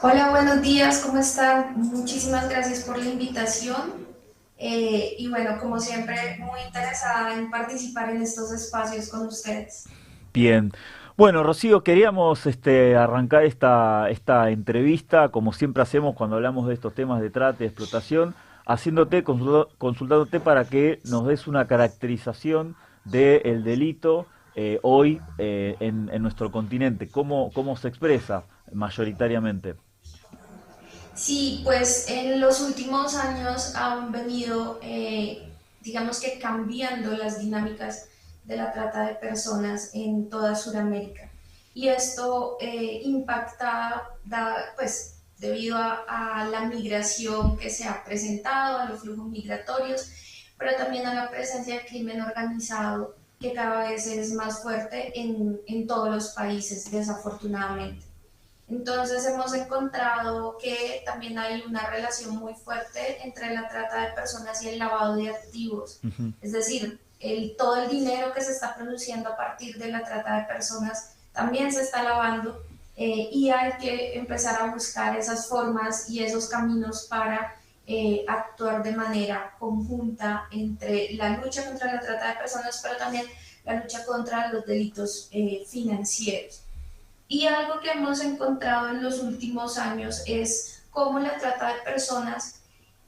Hola, buenos días, ¿cómo están? Muchísimas gracias por la invitación. Y bueno, como siempre, muy interesada en participar en estos espacios con ustedes. Bien. Bueno, Rocío, queríamos arrancar esta entrevista, como siempre hacemos cuando hablamos de estos temas de trata y explotación, consultándote para que nos des una caracterización del delito hoy en nuestro continente. ¿Cómo se expresa mayoritariamente? Sí, pues en los últimos años han venido, digamos que cambiando las dinámicas de la trata de personas en toda Sudamérica. Y esto impacta, pues, debido a la migración que se ha presentado, a los flujos migratorios, pero también a la presencia del crimen organizado, que cada vez es más fuerte en todos los países, desafortunadamente. Entonces hemos encontrado que también hay una relación muy fuerte entre la trata de personas y el lavado de activos. Ujú. Es decir, todo el dinero que se está produciendo a partir de la trata de personas también se está lavando, y hay que empezar a buscar esas formas y esos caminos para actuar de manera conjunta entre la lucha contra la trata de personas, pero también la lucha contra los delitos financieros. Y algo que hemos encontrado en los últimos años es cómo la trata de personas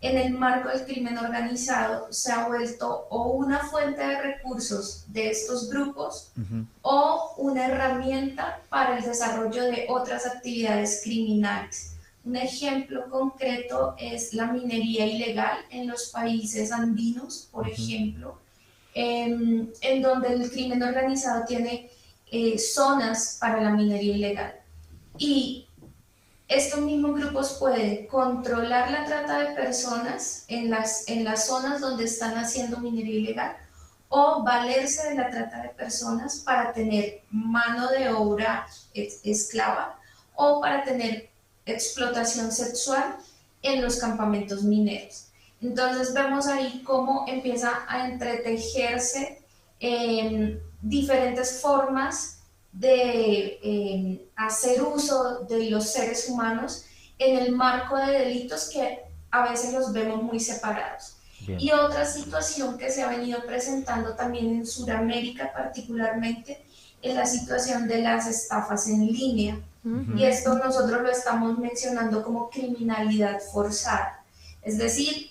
en el marco del crimen organizado se ha vuelto o una fuente de recursos de estos grupos Ujú. o una herramienta para el desarrollo de otras actividades criminales. Un ejemplo concreto es la minería ilegal en los países andinos, por Ujú. ejemplo, en donde el crimen organizado tiene zonas para la minería ilegal. Y estos mismos grupos pueden controlar la trata de personas en las zonas donde están haciendo minería ilegal o valerse de la trata de personas para tener mano de obra esclava o para tener explotación sexual en los campamentos mineros. Entonces vemos ahí cómo empieza a entretejerse diferentes formas de hacer uso de los seres humanos en el marco de delitos que a veces los vemos muy separados. Bien. Y otra situación que se ha venido presentando también en Sudamérica particularmente es la situación de las estafas en línea. Ujú. Y esto nosotros lo estamos mencionando como criminalidad forzada. Es decir,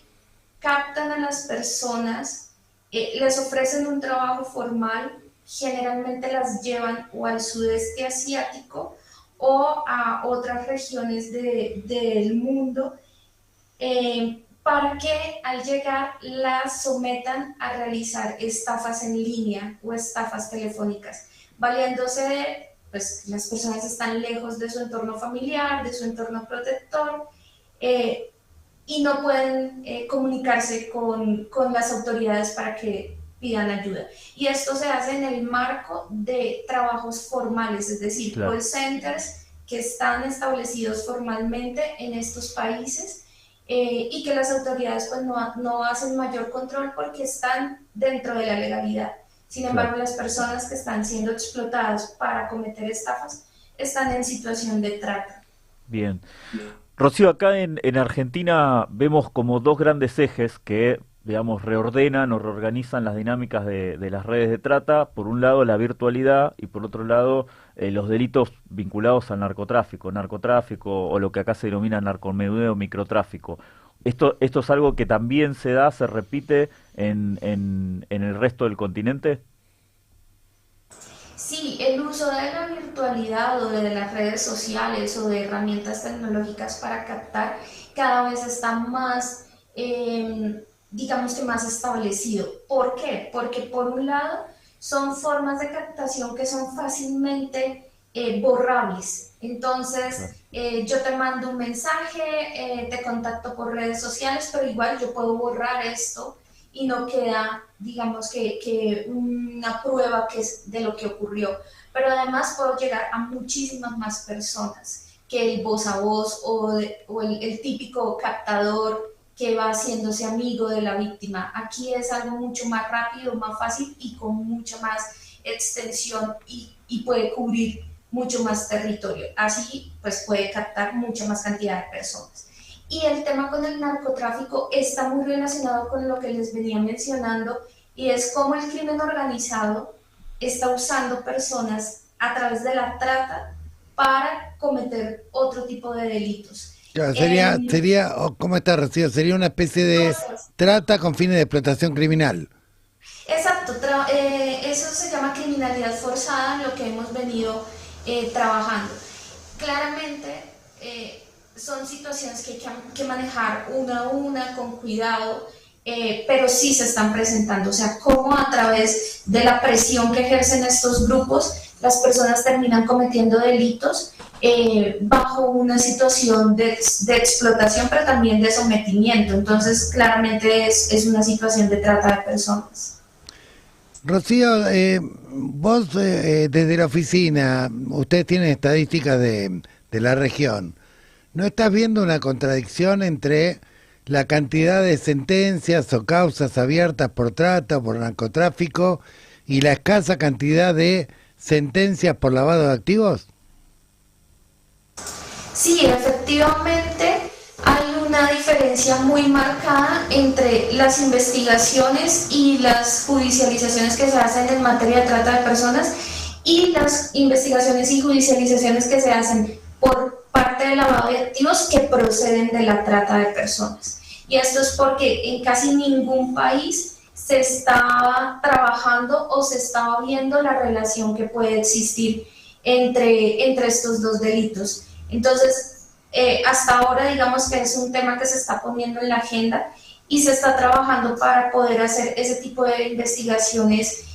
captan a las personas, les ofrecen un trabajo formal, generalmente las llevan o al sudeste asiático o a otras regiones del mundo, para que al llegar las sometan a realizar estafas en línea o estafas telefónicas, valiéndose de, pues las personas están lejos de su entorno familiar, de su entorno protector, eh, y no pueden comunicarse con las autoridades para que pidan ayuda. Y esto se hace en el marco de trabajos formales, es decir, Claro. call centers que están establecidos formalmente en estos países, y que las autoridades pues no hacen mayor control porque están dentro de la legalidad. Sin Claro. embargo, las personas que están siendo explotadas para cometer estafas están en situación de trata. Bien. Rocío, acá en Argentina vemos como dos grandes ejes que, digamos, reordenan o reorganizan las dinámicas de las redes de trata. Por un lado, la virtualidad y por otro lado, los delitos vinculados al narcotráfico o lo que acá se denomina narcomenudeo, microtráfico. ¿Esto es algo que también se da, se repite en el resto del continente? Sí, el uso de la virtualidad o de las redes sociales o de herramientas tecnológicas para captar cada vez está más, digamos que más establecido. ¿Por qué? Porque por un lado son formas de captación que son fácilmente borrables. Entonces, Claro. yo te mando un mensaje, te contacto por redes sociales, pero igual yo puedo borrar esto y no queda, digamos que una prueba que es de lo que ocurrió. Pero además puedo llegar a muchísimas más personas que el voz a voz o el típico captador que va haciéndose amigo de la víctima. Aquí es algo mucho más rápido, más fácil y con mucha más extensión y puede cubrir mucho más territorio. Así pues puede captar mucha más cantidad de personas. Y el tema con el narcotráfico está muy relacionado con lo que les venía mencionando, y es cómo el crimen organizado está usando personas a través de la trata para cometer otro tipo de delitos. Claro, En, ¿cómo está, Rocío? Sería una especie de trata con fines de explotación criminal. Exacto, eso se llama criminalidad forzada, en lo que hemos venido trabajando. Claramente son situaciones que hay que manejar una a una, con cuidado, pero sí se están presentando. O sea, cómo a través de la presión que ejercen estos grupos, las personas terminan cometiendo delitos bajo una situación de explotación, pero también de sometimiento. Entonces, claramente es una situación de trata de personas. Rocío, vos desde la oficina, ustedes tienen estadísticas de la región. ¿No estás viendo una contradicción entre la cantidad de sentencias o causas abiertas por trata o por narcotráfico y la escasa cantidad de sentencias por lavado de activos? Sí, efectivamente hay una diferencia muy marcada entre las investigaciones y las judicializaciones que se hacen en materia de trata de personas, y las investigaciones y judicializaciones que se hacen por parte del lavado de activos que proceden de la trata de personas. Y esto es porque en casi ningún país se estaba trabajando o se estaba viendo la relación que puede existir entre estos dos delitos. Entonces, hasta ahora digamos que es un tema que se está poniendo en la agenda y se está trabajando para poder hacer ese tipo de investigaciones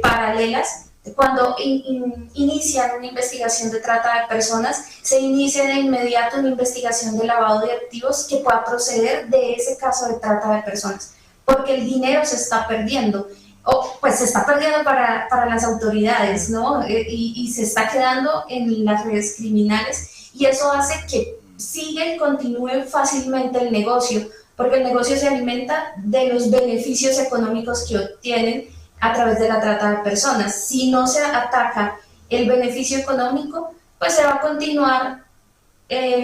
paralelas. Cuando inician una investigación de trata de personas, se inicia de inmediato una investigación de lavado de activos que pueda proceder de ese caso de trata de personas, porque el dinero se está perdiendo, o pues se está perdiendo para las autoridades, ¿no? Y se está quedando en las redes criminales, y eso hace que siga y continúe fácilmente el negocio, porque el negocio se alimenta de los beneficios económicos que obtienen a través de la trata de personas. Si no se ataca el beneficio económico, pues se va a continuar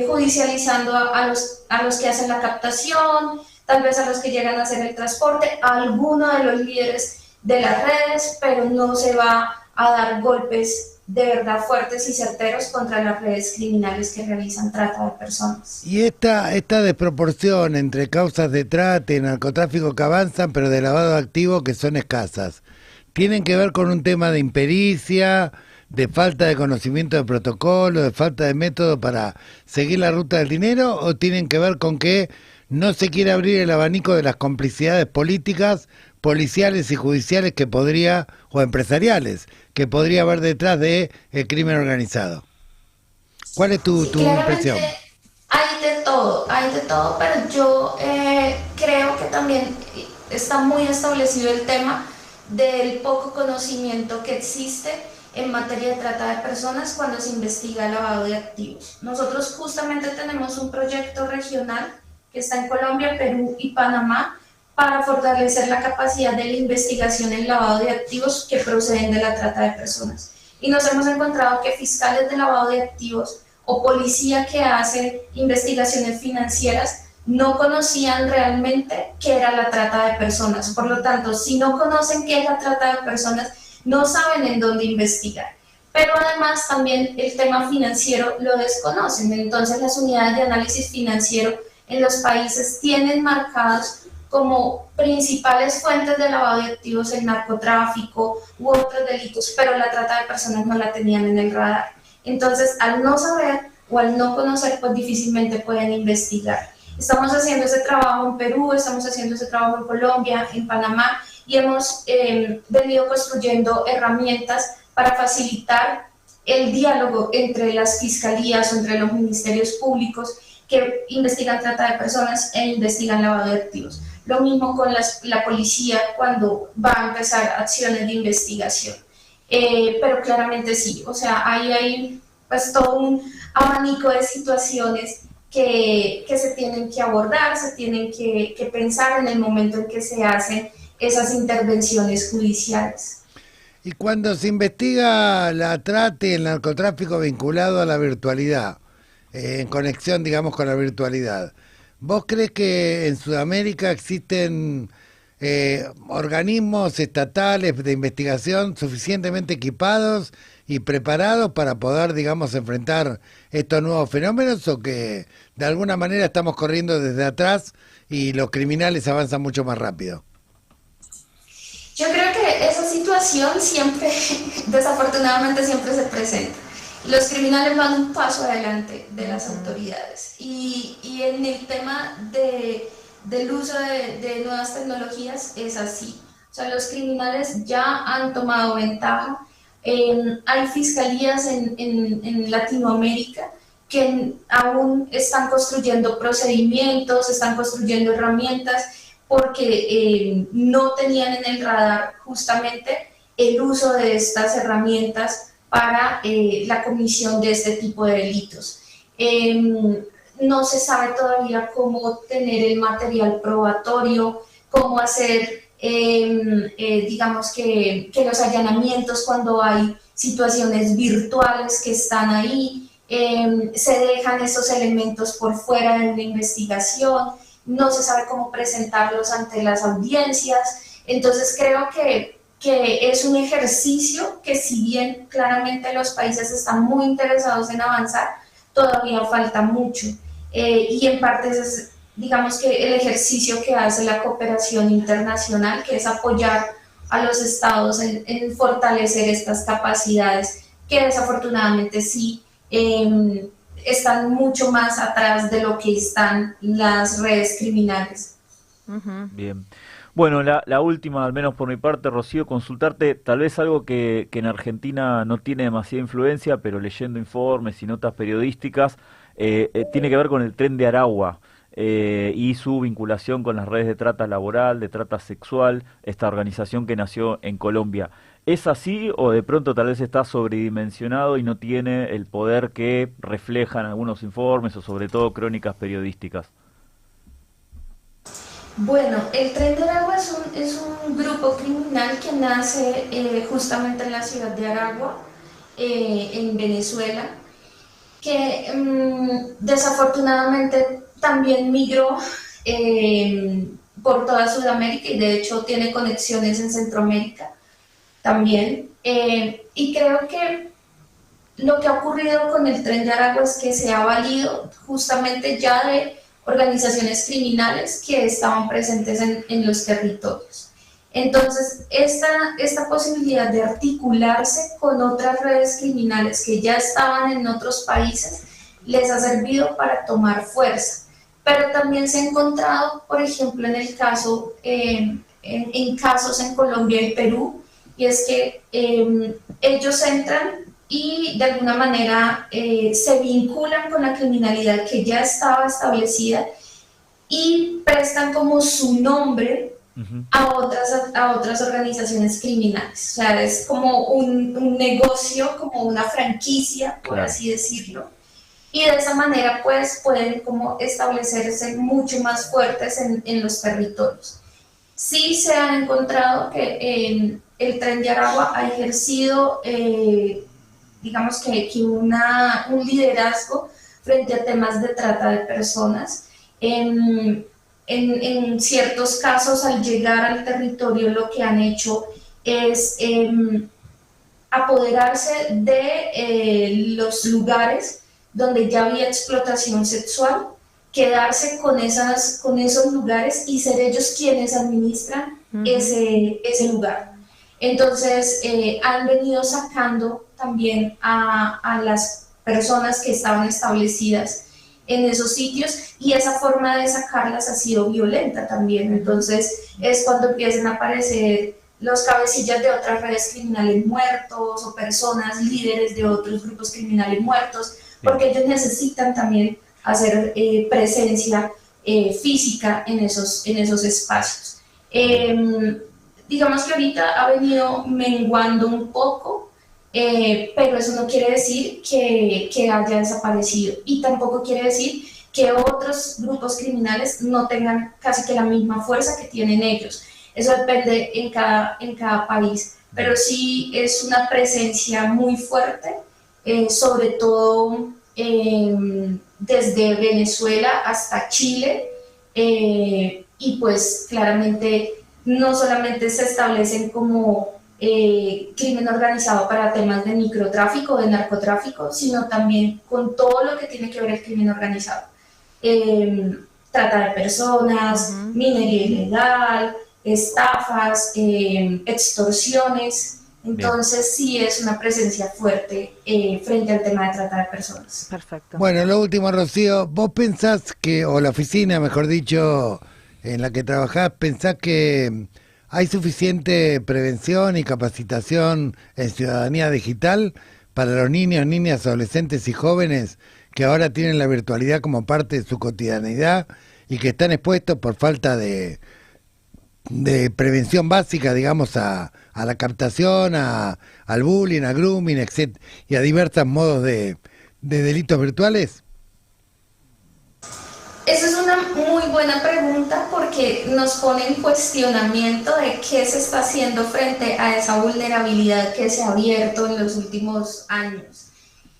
judicializando a los que hacen la captación, tal vez a los que llegan a hacer el transporte, a alguno de los líderes de las redes, pero no se va a dar golpes de verdad fuertes y certeros contra las redes criminales que realizan trata de personas. Y esta desproporción entre causas de trata y narcotráfico que avanzan, pero de lavado de activos que son escasas, ¿tienen que ver con un tema de impericia, de falta de conocimiento de protocolo, de falta de método para seguir la ruta del dinero, o tienen que ver con que no se quiere abrir el abanico de las complicidades políticas, policiales y judiciales que podría, o empresariales, que podría haber detrás de el crimen organizado? ¿Cuál es Sí, tu impresión? claramente hay de todo, pero yo creo que también está muy establecido el tema del poco conocimiento que existe en materia de trata de personas cuando se investiga el lavado de activos. Nosotros justamente tenemos un proyecto regional que está en Colombia, Perú y Panamá para fortalecer la capacidad de la investigación en lavado de activos que proceden de la trata de personas. Y nos hemos encontrado que fiscales de lavado de activos o policía que hace investigaciones financieras no conocían realmente qué era la trata de personas. Por lo tanto, si no conocen qué es la trata de personas, no saben en dónde investigar. Pero además también el tema financiero lo desconocen. Entonces las unidades de análisis financiero en los países tienen marcados como principales fuentes de lavado de activos el narcotráfico u otros delitos, pero la trata de personas no la tenían en el radar. Entonces, al no saber o al no conocer, pues difícilmente pueden investigar. Estamos haciendo ese trabajo en Perú, estamos haciendo ese trabajo en Colombia, en Panamá, y hemos venido construyendo herramientas para facilitar el diálogo entre las fiscalías o entre los ministerios públicos que investigan trata de personas e investigan lavado de activos. Lo mismo con la policía cuando va a empezar acciones de investigación. Pero claramente sí, o sea, ahí hay pues todo un abanico de situaciones que se tienen que abordar, se tienen que pensar en el momento en que se hacen esas intervenciones judiciales. Y cuando se investiga la trata y el narcotráfico vinculado a la virtualidad, en conexión, digamos, con la virtualidad, ¿vos crees que en Sudamérica existen organismos estatales de investigación suficientemente equipados y preparados para poder, digamos, enfrentar estos nuevos fenómenos, o que de alguna manera estamos corriendo desde atrás y los criminales avanzan mucho más rápido? Yo creo que esa situación siempre, desafortunadamente, siempre se presenta. Los criminales van un paso adelante de las autoridades. Y en el tema del uso de nuevas tecnologías es así. O sea, los criminales ya han tomado ventaja. Hay fiscalías en Latinoamérica que aún están construyendo procedimientos, están construyendo herramientas, porque no tenían en el radar justamente el uso de estas herramientas para la comisión de este tipo de delitos. No se sabe todavía cómo tener el material probatorio, cómo hacer, digamos que los allanamientos cuando hay situaciones virtuales que están ahí, se dejan esos elementos por fuera de la investigación, no se sabe cómo presentarlos ante las audiencias. Entonces creo que es un ejercicio que, si bien claramente los países están muy interesados en avanzar, todavía falta mucho. Y en parte es, digamos, que el ejercicio que hace la cooperación internacional, que es apoyar a los estados en fortalecer estas capacidades, que desafortunadamente sí están mucho más atrás de lo que están las redes criminales. Bien. Bueno, la última, al menos por mi parte, Rocío, consultarte tal vez algo que en Argentina no tiene demasiada influencia, pero leyendo informes y notas periodísticas, tiene que ver con el Tren de Aragua y su vinculación con las redes de trata laboral, de trata sexual, esta organización que nació en Colombia. ¿Es así, o de pronto tal vez está sobredimensionado y no tiene el poder que reflejan algunos informes o sobre todo crónicas periodísticas? Bueno, el Tren de Aragua es un grupo criminal que nace justamente en la ciudad de Aragua, en Venezuela, que desafortunadamente también migró por toda Sudamérica, y de hecho tiene conexiones en Centroamérica también. Y creo que lo que ha ocurrido con el Tren de Aragua es que se ha valido justamente ya de organizaciones criminales que estaban presentes en los territorios. Entonces, esta posibilidad de articularse con otras redes criminales que ya estaban en otros países les ha servido para tomar fuerza. Pero también se ha encontrado, por ejemplo, en el caso, en casos en Colombia y Perú, y es que ellos entran y de alguna manera se vinculan con la criminalidad que ya estaba establecida y prestan como su nombre a otras organizaciones criminales. O sea, es como un negocio, como una franquicia, por así decirlo. Y de esa manera pues pueden como establecerse mucho más fuertes en los territorios. Sí se han encontrado que el Tren de Aragua ha ejercido digamos que un liderazgo frente a temas de trata de personas. En ciertos casos, al llegar al territorio, lo que han hecho es apoderarse de los lugares donde ya había explotación sexual, quedarse con esos lugares y ser ellos quienes administran ese lugar. Entonces, han venido sacando también a las personas que estaban establecidas en esos sitios, y esa forma de sacarlas ha sido violenta también. Entonces, es cuando empiezan a aparecer los cabecillas de otras redes criminales muertos, o personas líderes de otros grupos criminales muertos, porque ellos necesitan también hacer presencia física en esos espacios. Digamos que ahorita ha venido menguando un poco, pero eso no quiere decir que haya desaparecido, y tampoco quiere decir que otros grupos criminales no tengan casi que la misma fuerza que tienen ellos. Eso depende en cada país, pero sí es una presencia muy fuerte, sobre todo desde Venezuela hasta Chile, y pues claramente no solamente se establecen como crimen organizado para temas de microtráfico, de narcotráfico, sino también con todo lo que tiene que ver el crimen organizado. Trata de personas, minería ilegal, estafas, extorsiones. Entonces sí es una presencia fuerte frente al tema de trata de personas. Perfecto. Bueno, lo último, Rocío, ¿vos pensás que, o la oficina, mejor dicho, en la que trabajás, pensás que hay suficiente prevención y capacitación en ciudadanía digital para los niños, niñas, adolescentes y jóvenes que ahora tienen la virtualidad como parte de su cotidianidad y que están expuestos por falta de prevención básica, digamos, a la captación, al bullying, al grooming, etc., y a diversos modos de delitos virtuales? Esa es una muy buena pregunta porque nos pone en cuestionamiento de qué se está haciendo frente a esa vulnerabilidad que se ha abierto en los últimos años.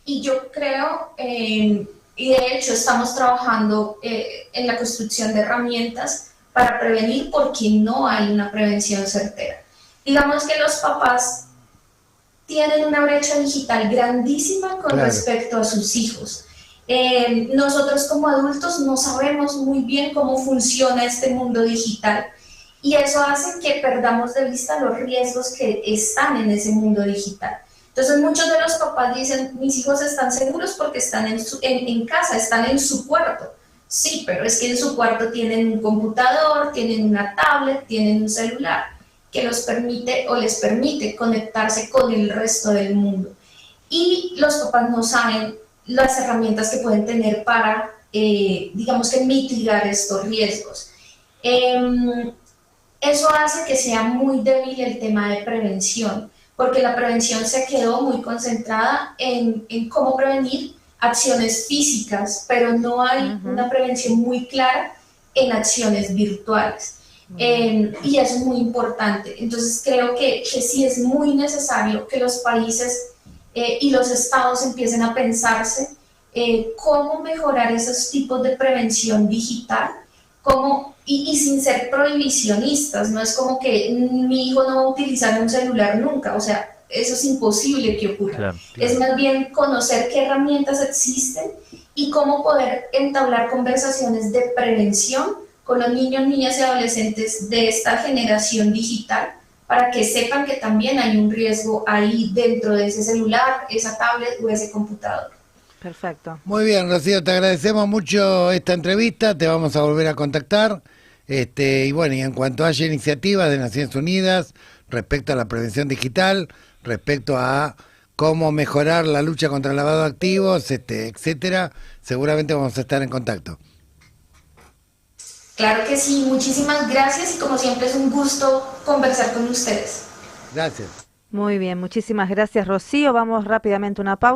Y yo creo, y de hecho estamos trabajando en la construcción de herramientas para prevenir, porque no hay una prevención certera. Digamos que los papás tienen una brecha digital grandísima con respecto a sus hijos. Nosotros como adultos no sabemos muy bien cómo funciona este mundo digital y eso hace que perdamos de vista los riesgos que están en ese mundo digital. Entonces muchos de los papás dicen, mis hijos están seguros porque están en casa, están en su cuarto. Sí, pero es que en su cuarto tienen un computador, tienen una tablet, tienen un celular que los permite o les permite conectarse con el resto del mundo. Y los papás no saben las herramientas que pueden tener para, digamos que mitigar estos riesgos. Eso hace que sea muy débil el tema de prevención, porque la prevención se quedó muy concentrada en cómo prevenir acciones físicas, pero no hay una prevención muy clara en acciones virtuales. Y eso es muy importante. Entonces creo que sí es muy necesario que los países y los estados empiecen a pensarse cómo mejorar esos tipos de prevención digital, y sin ser prohibicionistas. No es como que mi hijo no va a utilizar un celular nunca, o sea, eso es imposible que ocurra. Claro. Es más bien conocer qué herramientas existen y cómo poder entablar conversaciones de prevención con los niños, niñas y adolescentes de esta generación digital, para que sepan que también hay un riesgo ahí dentro de ese celular, esa tablet o ese computador. Perfecto. Muy bien, Rocío, te agradecemos mucho esta entrevista, te vamos a volver a contactar. Y bueno, y en cuanto haya iniciativas de Naciones Unidas respecto a la prevención digital, respecto a cómo mejorar la lucha contra el lavado de activos, etcétera, seguramente vamos a estar en contacto. Claro que sí, muchísimas gracias y como siempre es un gusto conversar con ustedes. Gracias. Muy bien, muchísimas gracias, Rocío. Vamos rápidamente a una pausa.